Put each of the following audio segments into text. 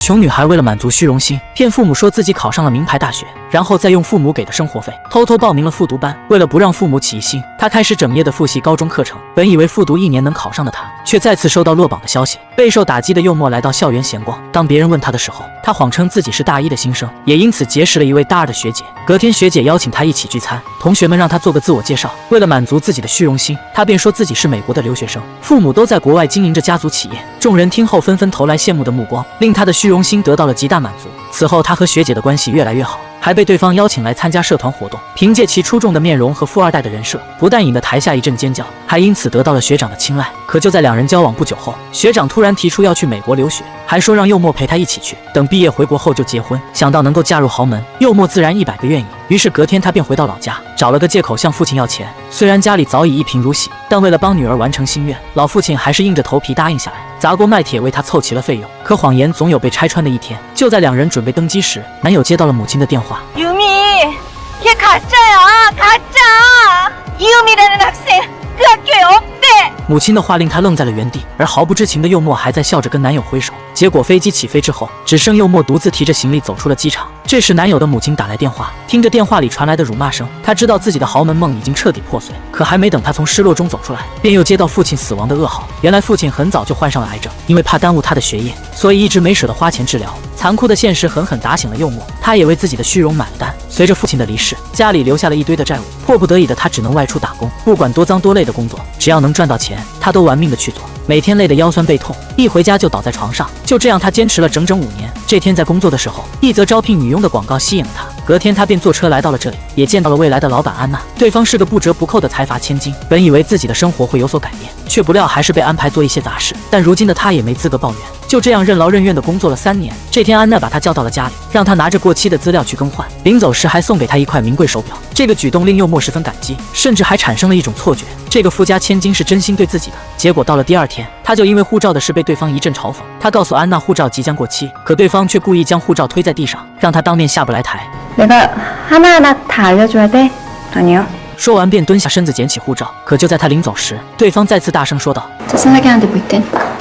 穷女孩为了满足虚荣心，骗父母说自己考上了名牌大学，然后再用父母给的生活费偷偷报名了复读班。为了不让父母起疑心，她开始整夜的复习高中课程。本以为复读1年能考上的她，却再次收到落榜的消息。备受打击的幼沫来到校园闲逛，当别人问她的时候，她谎称自己是大1的新生，也因此结识了一位大2的学姐。隔天学姐邀请她一起聚餐，同学们让她做个自我介绍。为了满足自己的虚荣心，她便说自己是美国的留学生，父母都在国外经营着家族企业。众人听后纷纷投来羡慕的目光，令她的虚荣心得到了极大满足。此后，她和学姐的关系越来越好，还被对方邀请来参加社团活动。凭借其出众的面容和富二代的人设，不但引得台下一阵尖叫，还因此得到了学长的青睐。可就在2人交往不久后，学长突然提出要去美国留学，还说让幼沫陪他一起去，等毕业回国后就结婚。想到能够嫁入豪门，幼沫自然100个愿意。于是隔天他便回到老家，找了个借口向父亲要钱。虽然家里早已一贫如洗，但为了帮女儿完成心愿，老父亲还是硬着头皮答应下来，砸锅卖铁为他凑齐了费用。可谎言总有被拆穿的一天。就在2人准备登机时，男友接到了母亲的电话。유미걔가짜야가짜유미라는학생 그 학교에 없대。母亲的话令她愣在了原地，而毫不知情的幼沫还在笑着跟男友挥手。结果飞机起飞之后，只剩幼沫独自提着行李走出了机场。这时男友的母亲打来电话，听着电话里传来的辱骂声，她知道自己的豪门梦已经彻底破碎。可还没等她从失落中走出来，便又接到父亲死亡的噩耗。原来父亲很早就患上了癌症，因为怕耽误他的学业，所以一直没舍得花钱治疗。残酷的现实狠狠打醒了幼沫，她也为自己的虚荣买了单。随着父亲的离世，家里留下了一堆的债务，迫不得已的她只能外出打工，不管多脏多累的工作，只要能赚到钱，她都玩命的去做。每天累得腰酸背痛，一回家就倒在床上。就这样，她坚持了整整5年。这天在工作的时候，一则招聘女佣的广告吸引了她。隔天，她便坐车来到了这里，也见到了未来的老板安娜。对方是个不折不扣的财阀千金，本以为自己的生活会有所改变，却不料还是被安排做一些杂事。但如今的她也没资格抱怨，就这样任劳任怨的工作了3年。这天，安娜把她叫到了家里，让她拿着过期的资料去更换。临走时还送给她一块名贵手表。这个举动令幼沫十分感激，甚至还产生了一种错觉，这个富家千金是真心对自己的。结果到了第2天，她就因为护照的事被对方一阵嘲讽。她告诉安娜护照即将过期，可对方却故意将护照推在地上，让她当面下不来台。내가하나하나다알려줘야돼아니요。说完便蹲下身子捡起护照，可就在他临走时，对方再次大声说道：“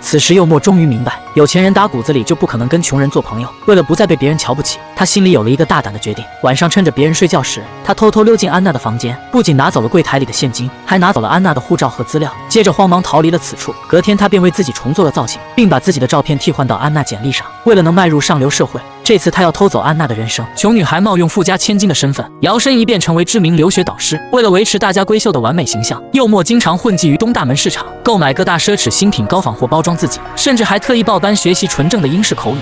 此时幼沫终于明白，有钱人打骨子里就不可能跟穷人做朋友。为了不再被别人瞧不起，他心里有了一个大胆的决定。晚上趁着别人睡觉时，他偷偷溜进安娜的房间，不仅拿走了柜台里的现金，还拿走了安娜的护照和资料，接着慌忙逃离了此处。隔天他便为自己重做了造型，并把自己的照片替换到安娜简历上。为了能迈入上流社会，这次他要偷走安娜的人生。穷女孩冒用富家千金的身份，摇身一变成为知名留学导师。为了维持大家闺秀的完美形象，幼沫经常混迹于东大门市场，购买各大奢侈新品高仿货包装自己，甚至还特意报班学习纯正的英式口语。